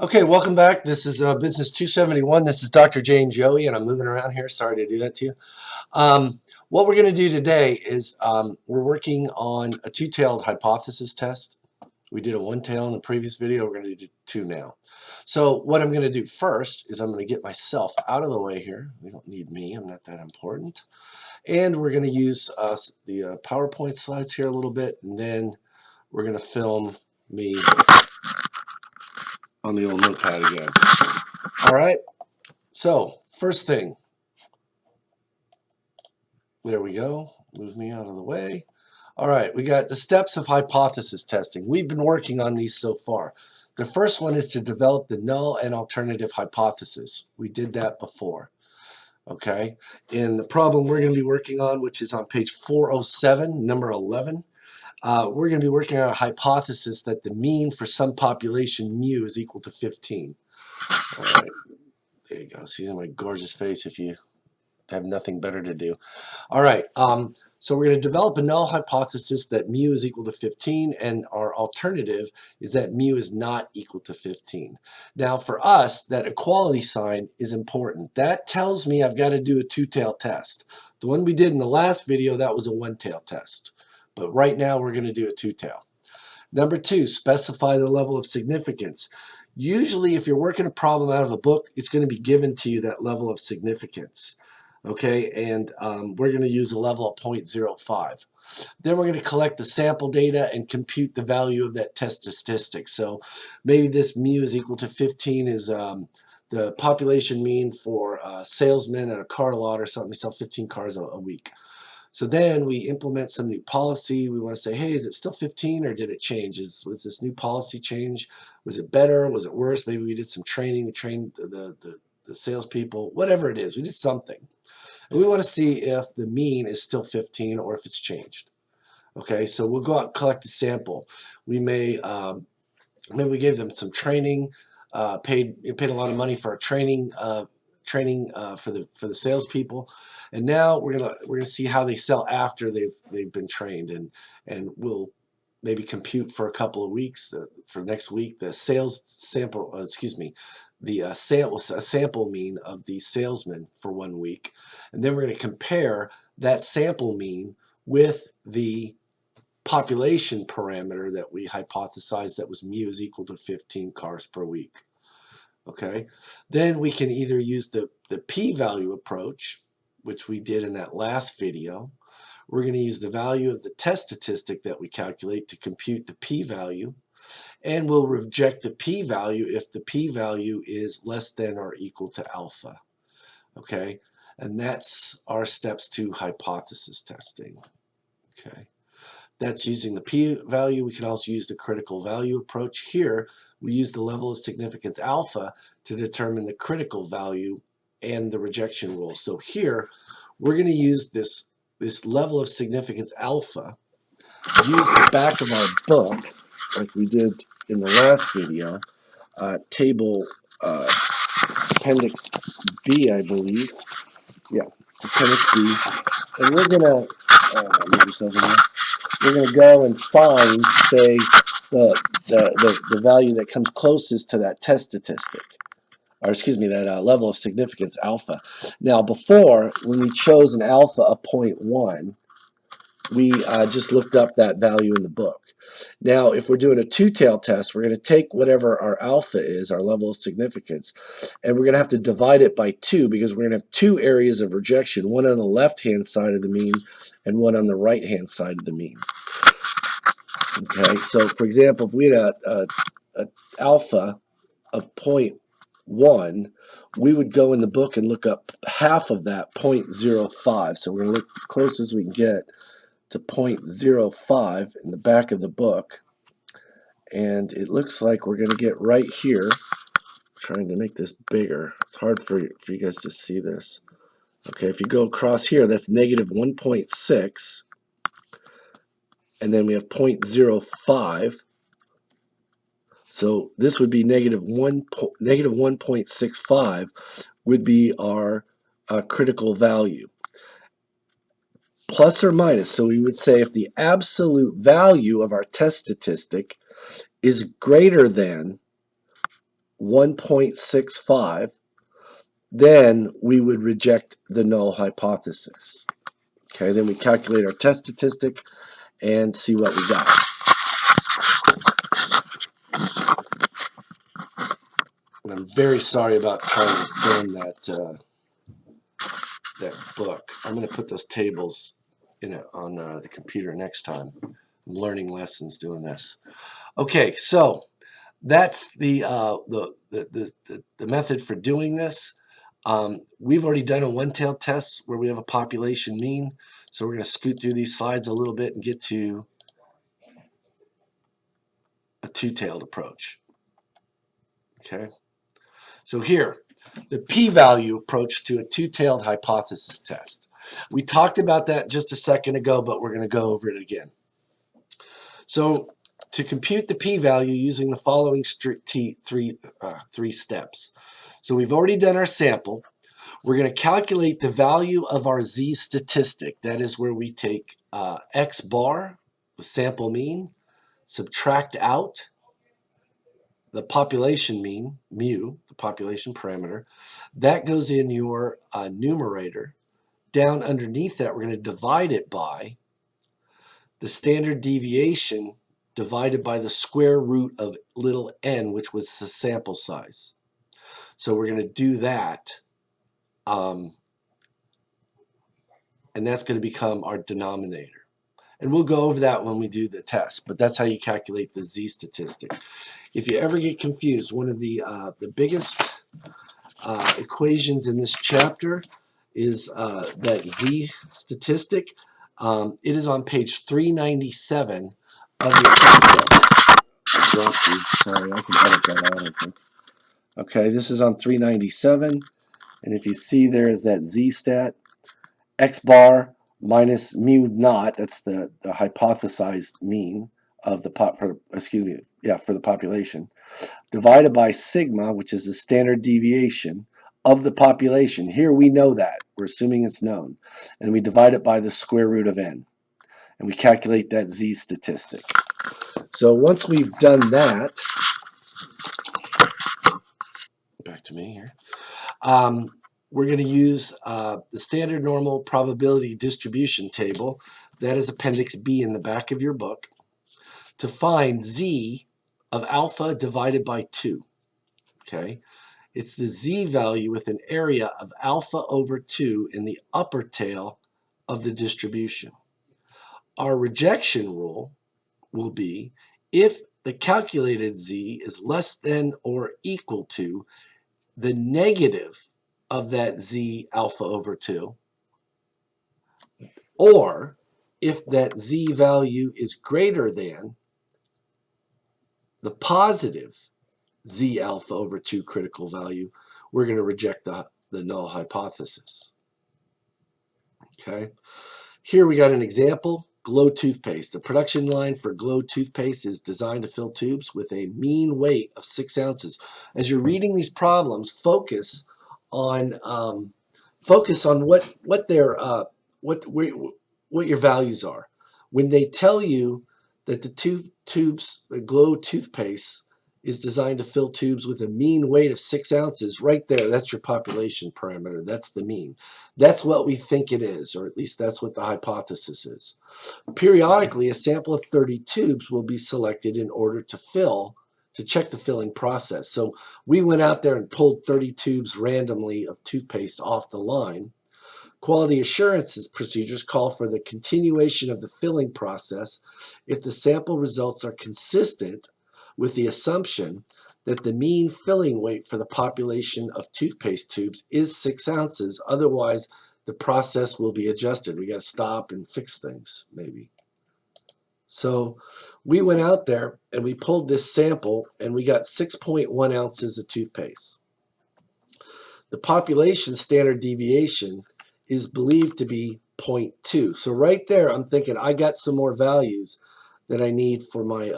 Okay, welcome back. This is Business 271. This is Dr. James Joey, and I'm moving around here. Sorry to do that to you. What we're going to do today is we're working on a two-tailed hypothesis test. We did a one-tail in the previous video. We're going to do two now. So what I'm going to do first is I'm going to get myself out of the way here. We don't need me. I'm not that important. And we're going to use the PowerPoint slides here a little bit, and then we're going to film me on the old notepad again. All right. So first thing, there we go. Move me out of the way. All right, we got the steps of hypothesis testing. We've been working on these so far. The first one is to develop the null and alternative hypothesis. We did that before. Okay, and the problem we're going to be working on, which is on page 407, number 11, we're going to be working on a hypothesis that the mean for some population mu is equal to 15. All right, there you go. See my gorgeous face if you have nothing better to do. All right, so we're going to develop a null hypothesis that mu is equal to 15, and our alternative is that mu is not equal to 15. Now for us, that equality sign is important. That tells me I've got to do a two-tail test. The one we did in the last video, that was a one-tail test. But right now we're going to do a two-tail. Number two, specify the level of significance. Usually if you're working a problem out of a book, it's going to be given to you that level of significance. Okay, and we're going to use a level of 0.05. Then we're going to collect the sample data and compute the value of that test statistic. So maybe this mu is equal to 15 is the population mean for salesmen at a car lot or something. We sell 15 cars a week. So then we implement some new policy. We want to say, hey, is it still 15 or did it change? Was this new policy change? Was it better? Was it worse? Maybe we did some training. We trained the salespeople, whatever it is. We did something. And we want to see if the mean is still 15 or if it's changed. Okay, so we'll go out and collect a sample. We may, maybe we gave them some training, paid a lot of money for our training, for the salespeople, and now we're gonna see how they sell after they've been trained, and we'll maybe compute for a couple of weeks for next week the sales sample. The sample mean of these salesmen for 1 week, and then we're going to compare that sample mean with the population parameter that we hypothesized that was mu is equal to 15 cars per week. Okay, then we can either use the p-value approach, which we did in that last video. We're going to use the value of the test statistic that we calculate to compute the p-value, and we'll reject the p-value if the p-value is less than or equal to alpha. Okay, and that's our steps to hypothesis testing. Okay, that's using the p-value. We can also use the critical value approach. Here we use the level of significance alpha to determine the critical value and the rejection rule. So here we're going to use this level of significance alpha, use the back of our book like we did in the last video, table appendix B, I believe. Yeah, it's appendix B, and we're gonna we're gonna go and find, say, the value that comes closest to that test statistic, or excuse me, that level of significance alpha. Now, before, when we chose an alpha of 0.1, we just looked up that value in the book. Now, if we're doing a two-tail test, we're going to take whatever our alpha is, our level of significance, and we're going to have to divide it by 2 because we're going to have 2 areas of rejection, one on the left-hand side of the mean and one on the right-hand side of the mean. Okay, so for example, if we had a alpha of 0.1, we would go in the book and look up half of that, 0.05. So we're going to look as close as we can get to 0.05 in the back of the book, and it looks like we're going to get right here. I'm trying to make this bigger. It's hard for you guys to see this. Okay, if you go across here, that's negative 1.6, and then we have 0.05. So this would be negative 1.65 would be our critical value. Plus or minus, so we would say if the absolute value of our test statistic is greater than 1.65, then we would reject the null hypothesis. Okay, then we calculate our test statistic and see what we got. And I'm very sorry about trying to film that book. I'm going to put those tables on the computer next time. I'm learning lessons doing this. Okay, so that's the method for doing this. We've already done a one-tailed test where we have a population mean. So we're going to scoot through these slides a little bit and get to a two-tailed approach. Okay. So here, the p-value approach to a two-tailed hypothesis test. We talked about that just a second ago, but we're going to go over it again. So to compute the p-value using the following three steps. So we've already done our sample. We're going to calculate the value of our z statistic. That is where we take x bar, the sample mean, subtract out the population mean, mu, the population parameter. That goes in your numerator. Down underneath that, we're going to divide it by the standard deviation divided by the square root of little n, which was the sample size. So we're going to do that, and that's going to become our denominator. And we'll go over that when we do the test, but that's how you calculate the z statistic. If you ever get confused, one of the biggest equations in this chapter is that z statistic. It is on page 397 of your textbook. Sorry, I can edit that out, I think. Okay, this is on 397, and if you see there is that z stat, x bar minus mu naught, that's the hypothesized mean of the for the population, divided by sigma, which is the standard deviation of the population. Here we know that. We're assuming it's known. And we divide it by the square root of n. And we calculate that z statistic. So once we've done that, back to me here, we're going to use the standard normal probability distribution table, that is Appendix B in the back of your book, to find z of alpha divided by 2. Okay, it's the z value with an area of alpha over 2 in the upper tail of the distribution. Our rejection rule will be if the calculated z is less than or equal to the negative of that z alpha over 2, or if that z value is greater than the positive z alpha over 2 critical value, we're going to reject the null hypothesis. Okay, here we got an example. Glow toothpaste. The production line for Glow toothpaste is designed to fill tubes with a mean weight of 6 ounces. As you're reading these problems, focus on what your values are. When they tell you that the Glow toothpaste is designed to fill tubes with a mean weight of 6 ounces, right there, that's your population parameter. That's the mean. That's what we think it is, or at least that's what the hypothesis is. Periodically, a sample of 30 tubes will be selected in order to check the filling process. So we went out there and pulled 30 tubes randomly of toothpaste off the line. Quality assurance procedures call for the continuation of the filling process if the sample results are consistent with the assumption that the mean filling weight for the population of toothpaste tubes is 6 ounces. Otherwise, the process will be adjusted. We got to stop and fix things, maybe. So we went out there and we pulled this sample and we got 6.1 ounces of toothpaste. The population standard deviation is believed to be 0.2. So right there, I'm thinking I got some more values that I need for my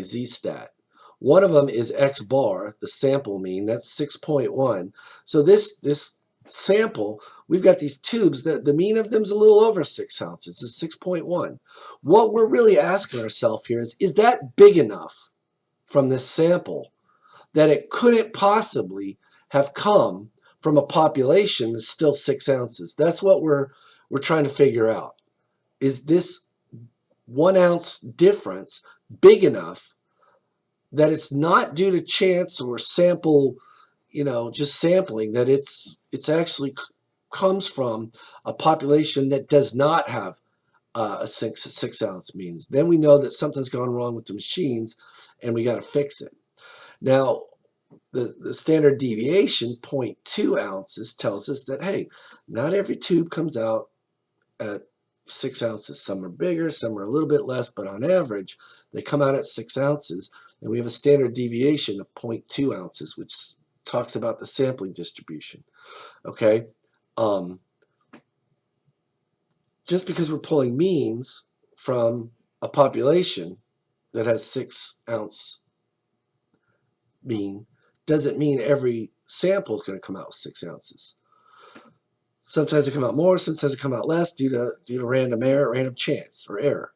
z-stat. One of them is x bar, the sample mean. That's 6.1. So this sample, we've got these tubes that the mean of them is a little over 6 ounces. It's 6.1. What we're really asking ourselves here is that big enough from this sample that it couldn't possibly have come from a population that's still 6 ounces. That's what we're trying to figure out. Is this 1 ounce difference big enough that it's not due to chance or sample, just sampling, that it's actually comes from a population that does not have a 6 ounce means? Then we know that something's gone wrong with the machines and we got to fix it. Now, the standard deviation, 0.2 ounces, tells us that, hey, not every tube comes out at 6 ounces. Some are bigger, some are a little bit less, but on average, they come out at 6 ounces. And we have a standard deviation of 0.2 ounces, which talks about the sampling distribution. Okay? Just because we're pulling means from a population that has 6 ounce mean doesn't mean every sample is going to come out with 6 ounces. Sometimes they come out more, sometimes they come out less due to random error, random chance or error.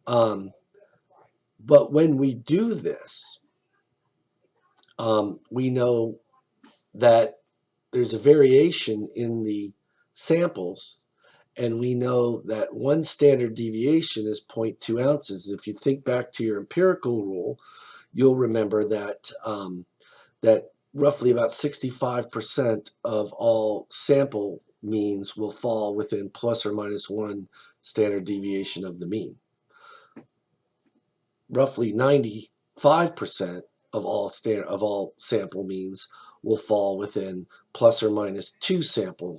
But when we do this, we know that there's a variation in the samples, and we know that one standard deviation is 0.2 ounces. If you think back to your empirical rule, you'll remember that that roughly about 65% of all sample means will fall within plus or minus 1 standard deviation of the mean. Roughly 95% of all sample means will fall within plus or minus 2 standard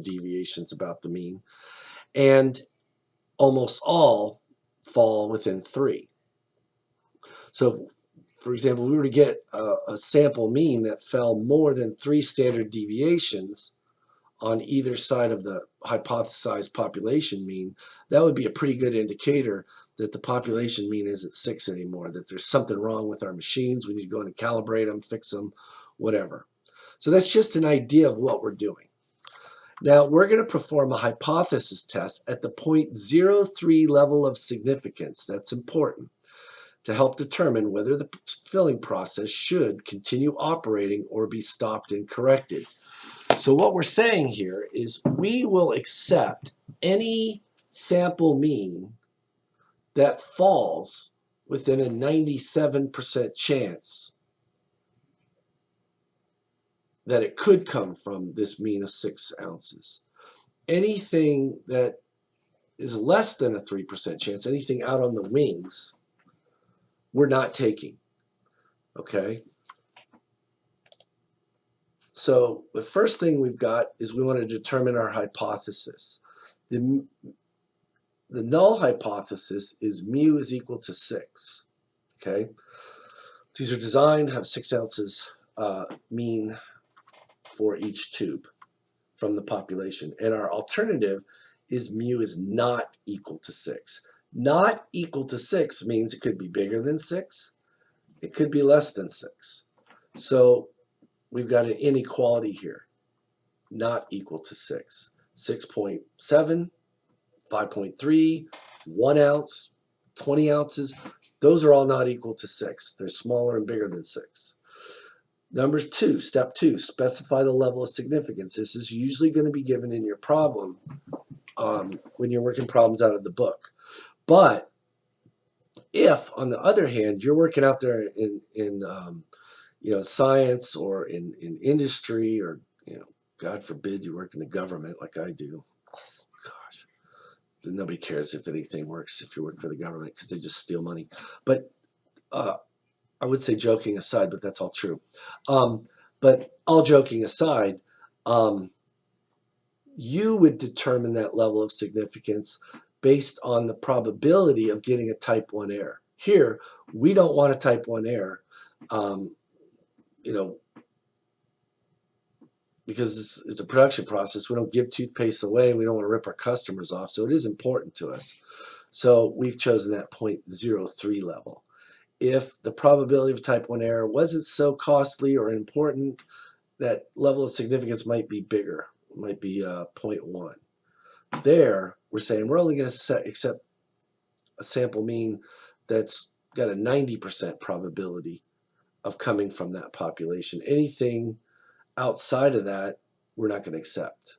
deviations about the mean, and almost all fall within 3. So, for example, if we were to get a sample mean that fell more than 3 standard deviations on either side of the hypothesized population mean, that would be a pretty good indicator that the population mean isn't 6 anymore, that there's something wrong with our machines. We need to go in and calibrate them, fix them, whatever. So that's just an idea of what we're doing. Now, we're going to perform a hypothesis test at the 0.03 level of significance. That's important to help determine whether the filling process should continue operating or be stopped and corrected. So what we're saying here is we will accept any sample mean that falls within a 97% chance that it could come from this mean of 6 ounces. Anything that is less than a 3% chance, anything out on the wings, we're not taking. Okay? So the first thing we've got is we want to determine our hypothesis. The null hypothesis is mu is equal to 6. Okay? These are designed to have 6 ounces mean for each tube from the population. And our alternative is mu is not equal to 6. Not equal to 6 means it could be bigger than 6. It could be less than 6. So we've got an inequality here. Not equal to 6. 6.7, 5.3, 1 ounce, 20 ounces. Those are all not equal to 6. They're smaller and bigger than 6. Number 2, step 2, specify the level of significance. This is usually going to be given in your problem when you're working problems out of the book. But if, on the other hand, you're working out there in science or in industry, or God forbid you work in the government like I do. Gosh, nobody cares if anything works if you work for the government because they just steal money. But I would say joking aside, but that's all true. But all joking aside, you would determine that level of significance based on the probability of getting a type 1 error. Here, we don't want a type 1 error, because it's a production process. We don't give toothpaste away. We don't want to rip our customers off. So it is important to us. So we've chosen that 0.03 level. If the probability of type 1 error wasn't so costly or important, that level of significance might be bigger. It might be 0.1. There, we're saying we're only going to accept a sample mean that's got a 90% probability of coming from that population. Anything outside of that, we're not going to accept.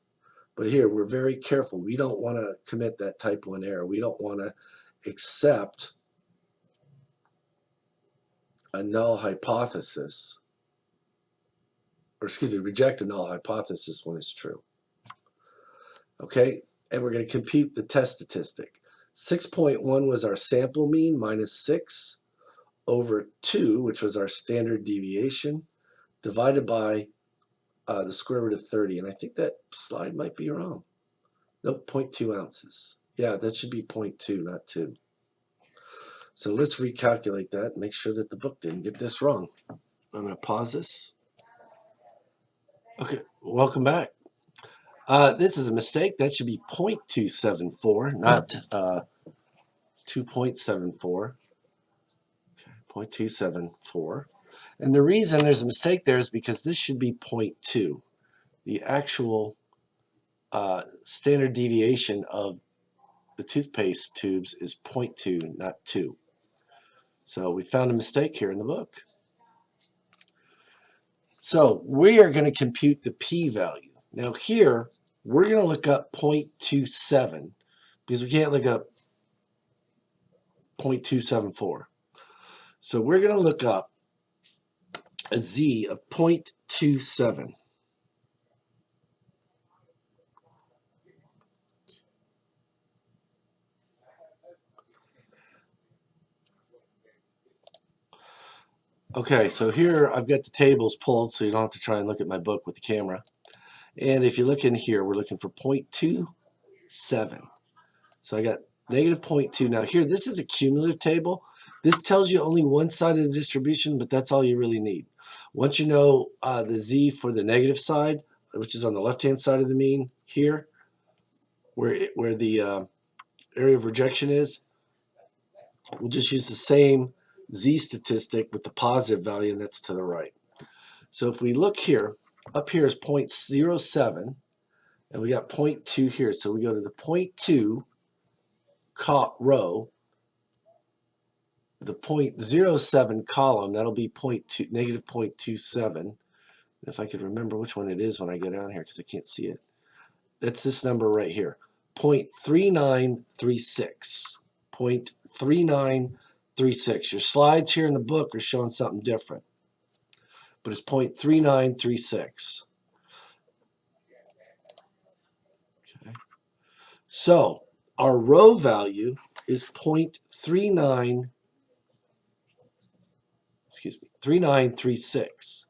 But here, we're very careful. We don't want to commit that type 1 error. We don't want to accept a null hypothesis, or excuse me, reject a null hypothesis when it's true. Okay, and we're going to compute the test statistic. 6.1 was our sample mean minus 6 over 2, which was our standard deviation, divided by the square root of 30. And I think that slide might be wrong. Nope, 0.2 ounces. Yeah, that should be 0.2, not 2. So let's recalculate that and make sure that the book didn't get this wrong. I'm going to pause this. Okay, welcome back. This is a mistake. That should be 0.274, not 2.74. 0.274. And the reason there's a mistake there is because this should be 0.2. The actual standard deviation of the toothpaste tubes is 0.2, not 2. So we found a mistake here in the book. So we are going to compute the p-value. Now here, we're going to look up 0.27 because we can't look up 0.274. So we're going to look up a z of 0.27. Okay, so here I've got the tables pulled so you don't have to try and look at my book with the camera. And if you look in here, we're looking for 0.27. So I got negative 0.2. Now here, this is a cumulative table. This tells you only one side of the distribution, but that's all you really need. Once you know the z for the negative side, which is on the left-hand side of the mean here, where the area of rejection is, we'll just use the same z statistic with the positive value, and that's to the right. So if we look here, up here is 0.07, and we got 0.2 here. So we go to the 0.2 row, the 0.07 column, that'll be negative 0.27. If I could remember which one it is when I go down here, because I can't see it. That's this number right here, 0.3936. 0.3936. Your slides here in the book are showing something different, but it's 0.3936. Okay. So our row value is 3936.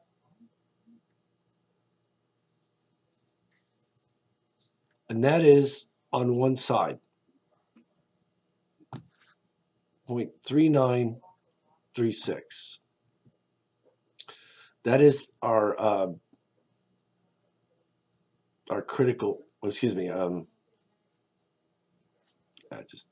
And that is on one side, 0.3936. That is our critical, excuse me, just